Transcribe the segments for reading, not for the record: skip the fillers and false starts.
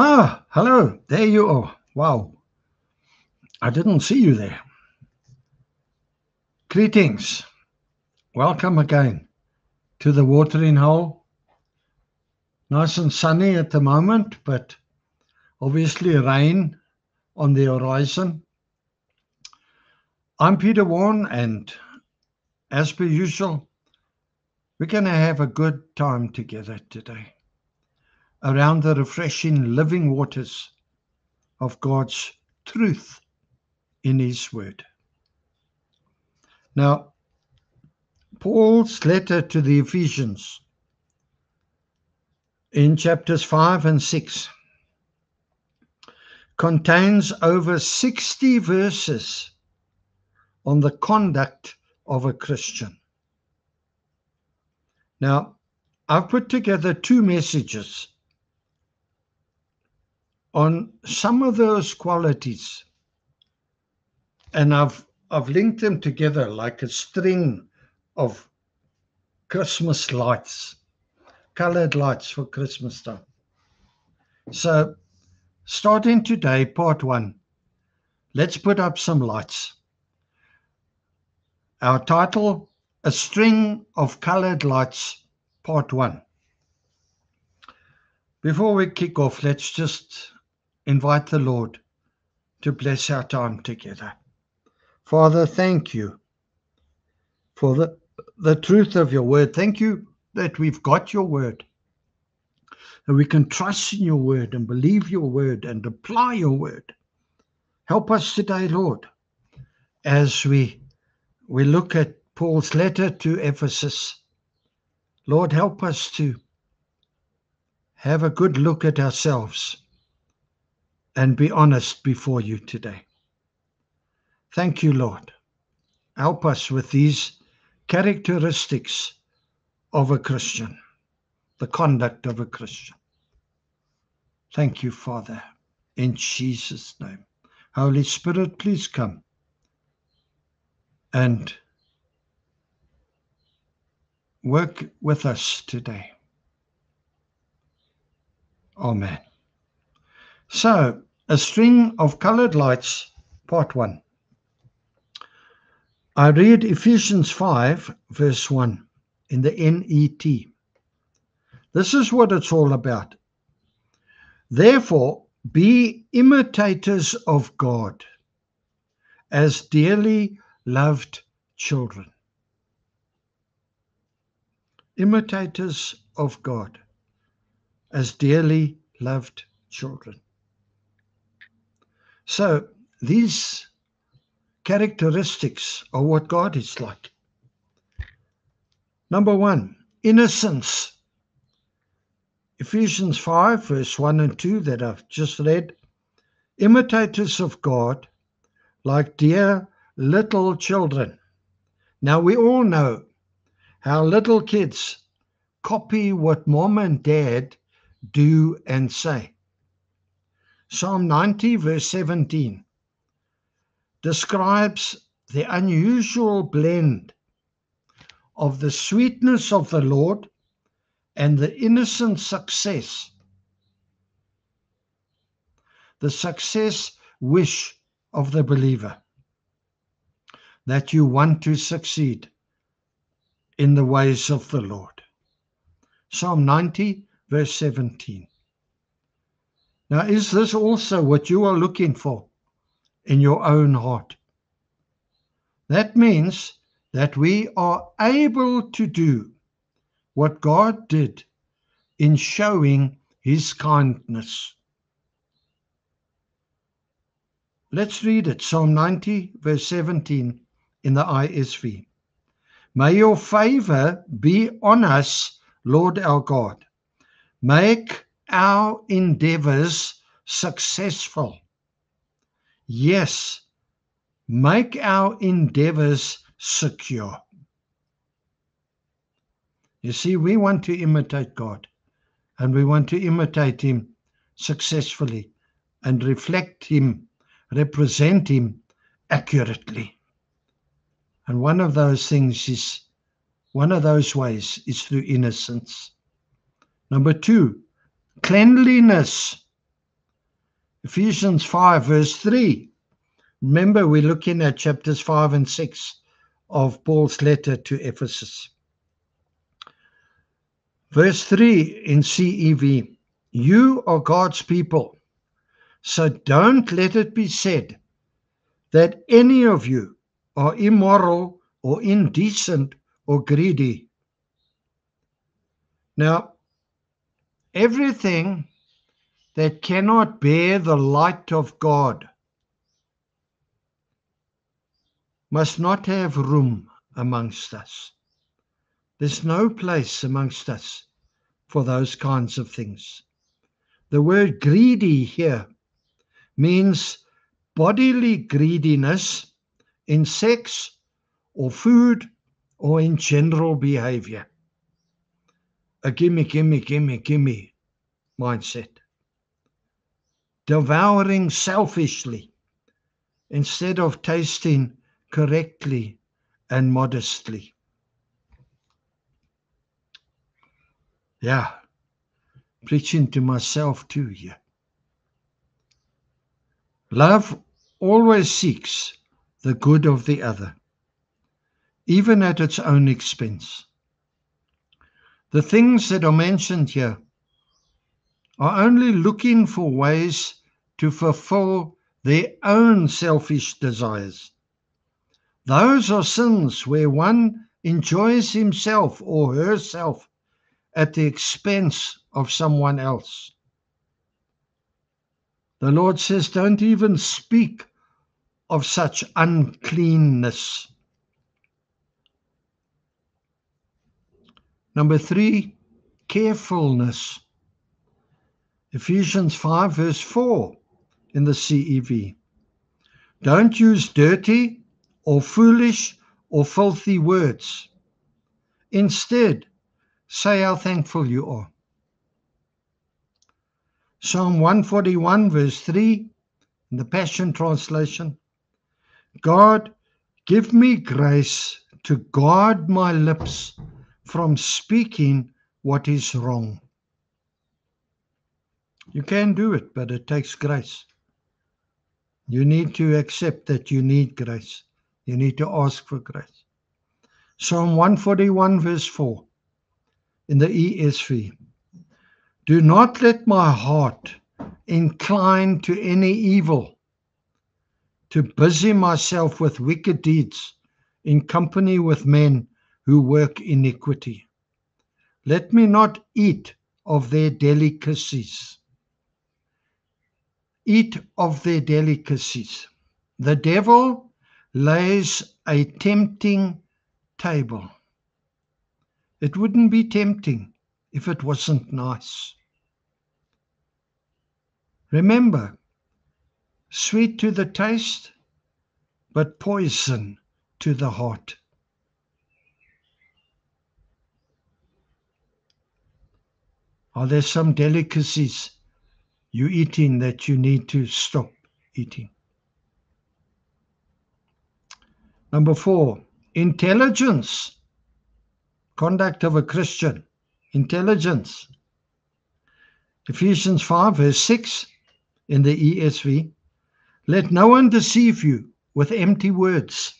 Ah, hello. There you are. Wow. I didn't see you there. Greetings. Welcome again to the watering hole. Nice and sunny at the moment, but obviously rain on the horizon. I'm Peter Warren, and as per usual, we're going to have a good time together today around the refreshing living waters of God's truth in His Word. Now, Paul's letter to the Ephesians in chapters 5 and 6 contains over 60 verses on the conduct of a Christian. Now, I've put together two messages on some of those qualities, and I've linked them together like a string of Christmas lights, colored lights for Christmas time. So, starting today, part one, let's put up some lights. Our title, A String of Colored Lights, part one. Before we kick off, let's just invite the Lord to bless our time together. Father, thank you for the truth of your word. Thank you that we've got your word, and we can trust in your word and believe your word and apply your word. Help us today, Lord, as we look at Paul's letter to Ephesus. Lord, help us to have a good look at ourselves and be honest before you today. Thank you, Lord. Help us with these characteristics of a Christian, the conduct of a Christian. Thank you, Father, in Jesus' name. Holy Spirit, please come and work with us today. Amen. So, a string of colored lights, part one. I read Ephesians 5, verse 1 in the NET. This is what it's all about. Therefore, be imitators of God as dearly loved children. Imitators of God as dearly loved children. So, these characteristics are what God is like. Number one, innocence. Ephesians 5, verse 1 and 2 that I've just read. Imitators of God like dear little children. Now, we all know how little kids copy what mom and dad do and say. Psalm 90, verse 17 describes the unusual blend of the sweetness of the Lord and the innocent success, the success wish of the believer, that you want to succeed in the ways of the Lord. Psalm 90, verse 17. Now, is this also what you are looking for in your own heart? That means that we are able to do what God did in showing his kindness. Let's read it, Psalm 90, verse 17 in the ISV. May your favor be on us, Lord our God. Make our endeavors successful. Yes, make our endeavors secure. You see, we want to imitate God, and we want to imitate him successfully and reflect him, represent him accurately. And one of those ways is through innocence. Number two, cleanliness. Ephesians 5 verse 3. Remember, we're looking at chapters 5 and 6 of Paul's letter to Ephesus. Verse 3 in CEV, you are God's people, so don't let it be said that any of you are immoral or indecent or greedy. Now, everything that cannot bear the light of God must not have room amongst us. There's no place amongst us for those kinds of things. The word greedy here means bodily greediness in sex or food or in general behavior. A gimme, gimme, gimme, gimme mindset. Devouring selfishly instead of tasting correctly and modestly. Yeah, preaching to myself too here. Love always seeks the good of the other, even at its own expense. The things that are mentioned here are only looking for ways to fulfill their own selfish desires. Those are sins where one enjoys himself or herself at the expense of someone else. The Lord says, don't even speak of such uncleanness. Number 3, carefulness. Ephesians 5 verse 4 in the CEV. Don't use dirty or foolish or filthy words. Instead, say how thankful you are. Psalm 141 verse 3 in the Passion Translation. God, give me grace to guard my lips from speaking what is wrong. You can do it, but it takes grace. You need to accept that you need grace. You need to ask for grace. Psalm 141 verse 4 in the ESV. Do not let my heart incline to any evil, to busy myself with wicked deeds in company with men who work iniquity. Let me not eat of their delicacies. Eat of their delicacies. The devil lays a tempting table. It wouldn't be tempting if it wasn't nice. Remember, sweet to the taste, but poison to the heart. Are there some delicacies you're eating that you need to stop eating? Number 4, intelligence. Conduct of a Christian. Intelligence. Ephesians 5 verse 6 in the ESV. Let no one deceive you with empty words.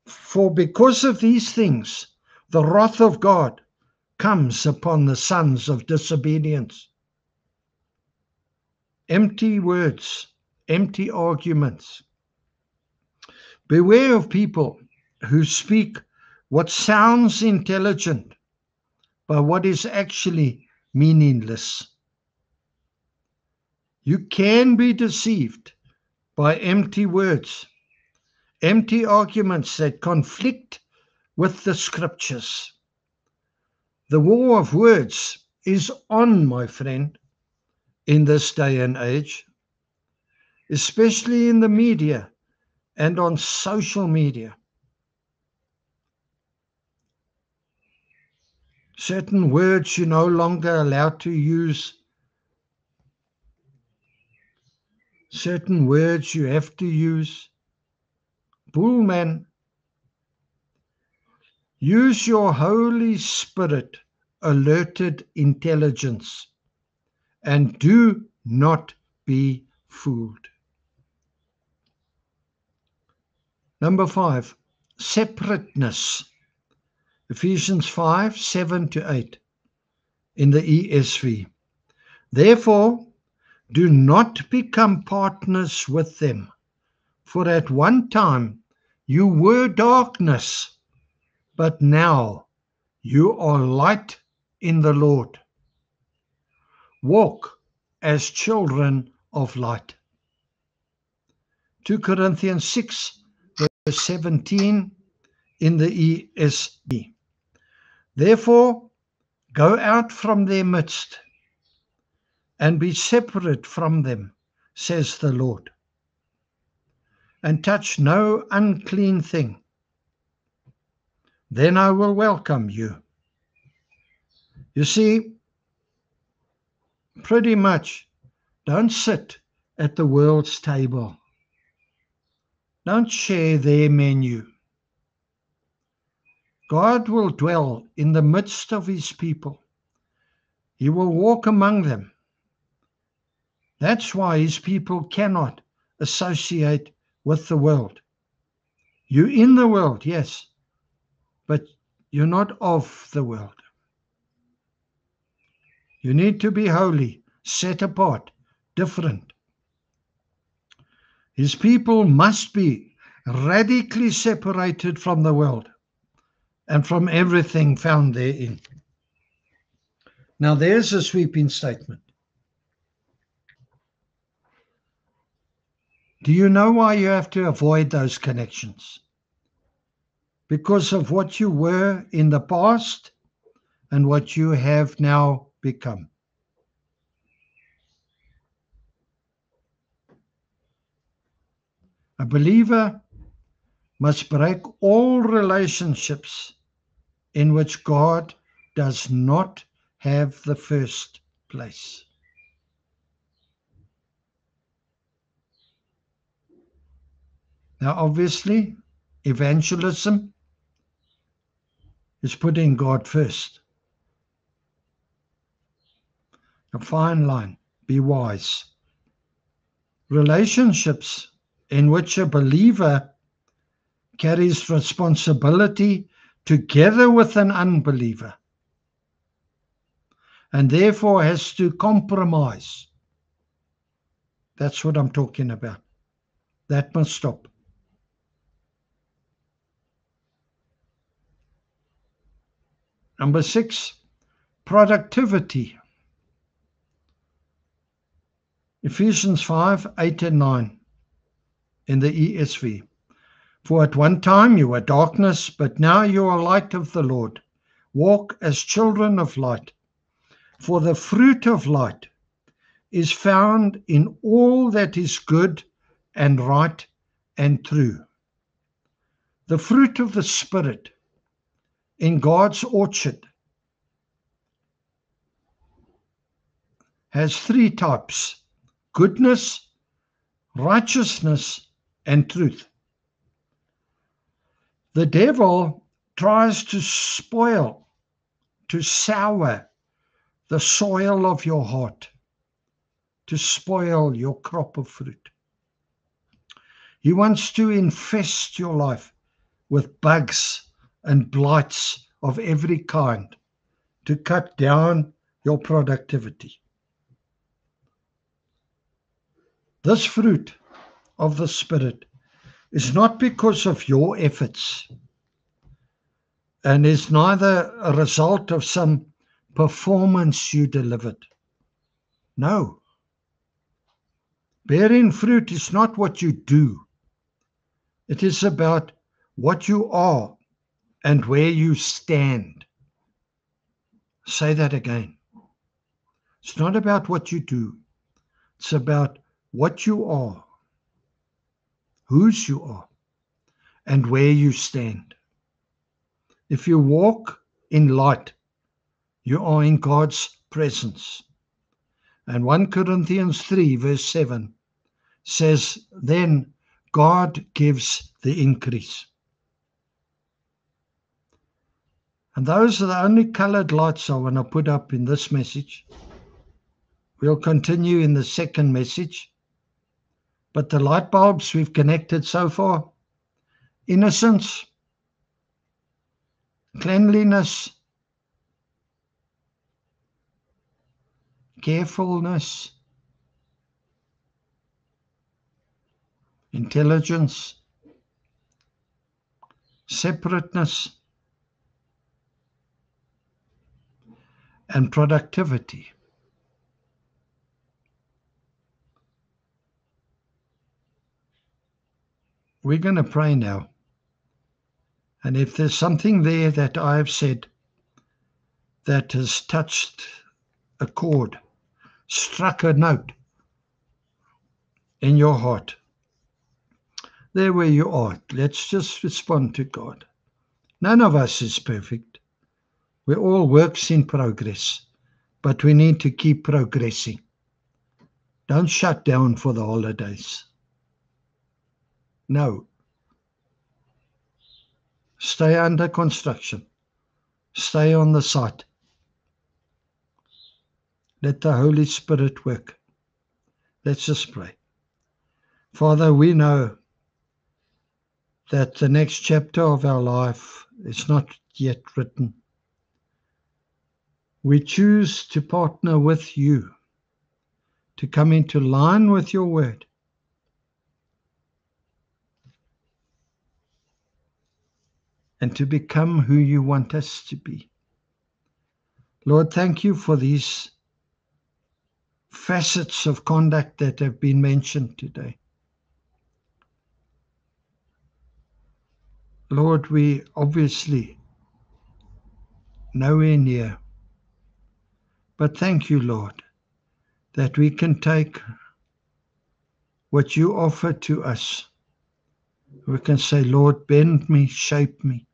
For because of these things, the wrath of God comes upon the sons of disobedience. Empty words, empty arguments. Beware of people who speak what sounds intelligent, but what is actually meaningless. You can be deceived by empty words, empty arguments that conflict with the scriptures. The war of words is on, my friend, in this day and age, especially in the media and on social media. Certain words you're no longer allowed to use. Certain words you have to use. Bullman, use your Holy Spirit alerted intelligence and do not be fooled. Number 5, separateness. Ephesians 5, 7-8 in the ESV. Therefore, do not become partners with them, for at one time you were darkness, but now you are light in the Lord. Walk as children of light. 2 Corinthians 6, verse 17 in the ESV. Therefore, go out from their midst and be separate from them, says the Lord, and touch no unclean thing. Then I will welcome you. You see, pretty much, don't sit at the world's table. Don't share their menu. God will dwell in the midst of his people. He will walk among them. That's why his people cannot associate with the world. You're in the world, yes, but you're not of the world. You need to be holy, set apart, different. His people must be radically separated from the world and from everything found therein. Now there's a sweeping statement. Do you know why you have to avoid those connections? Because of what you were in the past and what you have now become. A believer must break all relationships in which God does not have the first place. Now, obviously, evangelism is putting God first. A fine line, be wise. Relationships in which a believer carries responsibility together with an unbeliever and therefore has to compromise. That's what I'm talking about. That must stop. Number 6, productivity. Ephesians 5, 8 and 9 in the ESV. For at one time you were darkness, but now you are light of the Lord. Walk as children of light. For the fruit of light is found in all that is good and right and true. The fruit of the Spirit in God's orchard has 3 types: goodness, righteousness, and truth. The devil tries to spoil, to sour the soil of your heart, to spoil your crop of fruit. He wants to infest your life with bugs and blights of every kind to cut down your productivity. This fruit of the Spirit is not because of your efforts and is neither a result of some performance you delivered. No. Bearing fruit is not what you do. It is about what you are and where you stand. Say that again. It's not about what you do. It's about what you are, whose you are, and where you stand. If you walk in light, you are in God's presence. And 1 Corinthians 3 verse 7 says, then God gives the increase. And those are the only colored lights I want to put up in this message. We'll continue in the second message. But the light bulbs we've connected so far: innocence, cleanliness, carefulness, intelligence, separateness, and productivity. We're going to pray now. And if there's something there that I've said that has touched a chord, struck a note in your heart, there where you are, let's just respond to God. None of us is perfect. We're all works in progress, but we need to keep progressing. Don't shut down for the holidays. No. Stay under construction. Stay on the site. Let the Holy Spirit work. Let's just pray. Father, we know that the next chapter of our life is not yet written. We choose to partner with you, to come into line with your word. And to become who you want us to be. Lord, thank you for these facets of conduct that have been mentioned today. Lord, we obviously nowhere near. But thank you, Lord, that we can take what you offer to us. We can say, Lord, bend me, shape me,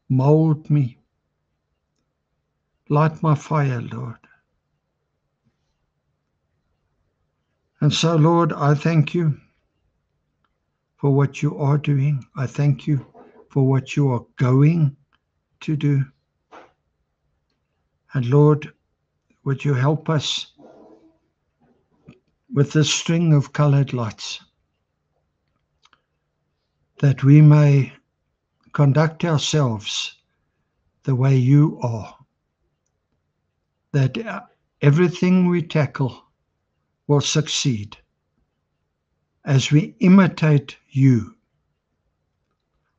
mold me, light my fire, Lord. And so, Lord, I thank you for what you are doing. I thank you for what you are going to do. And Lord, would you help us with this string of colored lights, that we may conduct ourselves the way you are, that everything we tackle will succeed as we imitate you.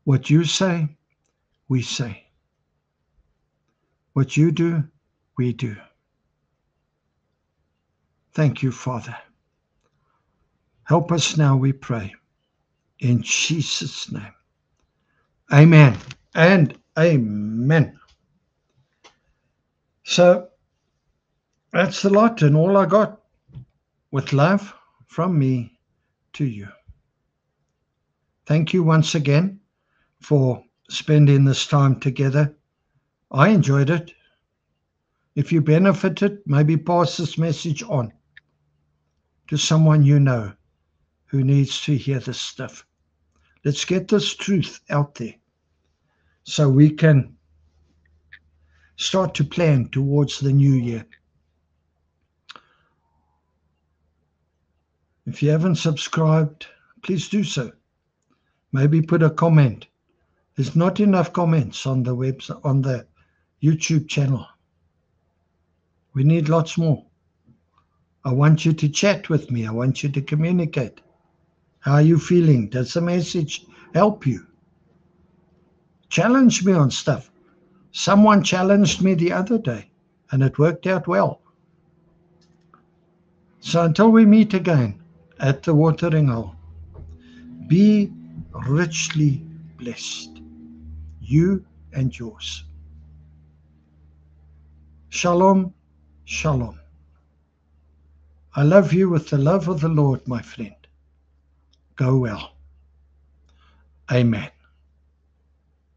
What you say, we say. What you do, we do. Thank you, Father. Help us now, we pray, in Jesus' name. Amen and amen. So that's the lot and all I got, with love from me to you. Thank you once again for spending this time together. I enjoyed it. If you benefited, maybe pass this message on to someone you know who needs to hear this stuff. Let's get this truth out there so we can start to plan towards the new year. If you haven't subscribed, please do so. Maybe put a comment. There's not enough comments on the website, on the YouTube channel. We need lots more. I want you to chat with me. I want you to communicate. How are you feeling? Does the message help you? Challenge me on stuff. Someone challenged me the other day, and it worked out well. So until we meet again at the watering hole, be richly blessed, you and yours. Shalom, shalom. I love you with the love of the Lord, my friend. Go well. Amen.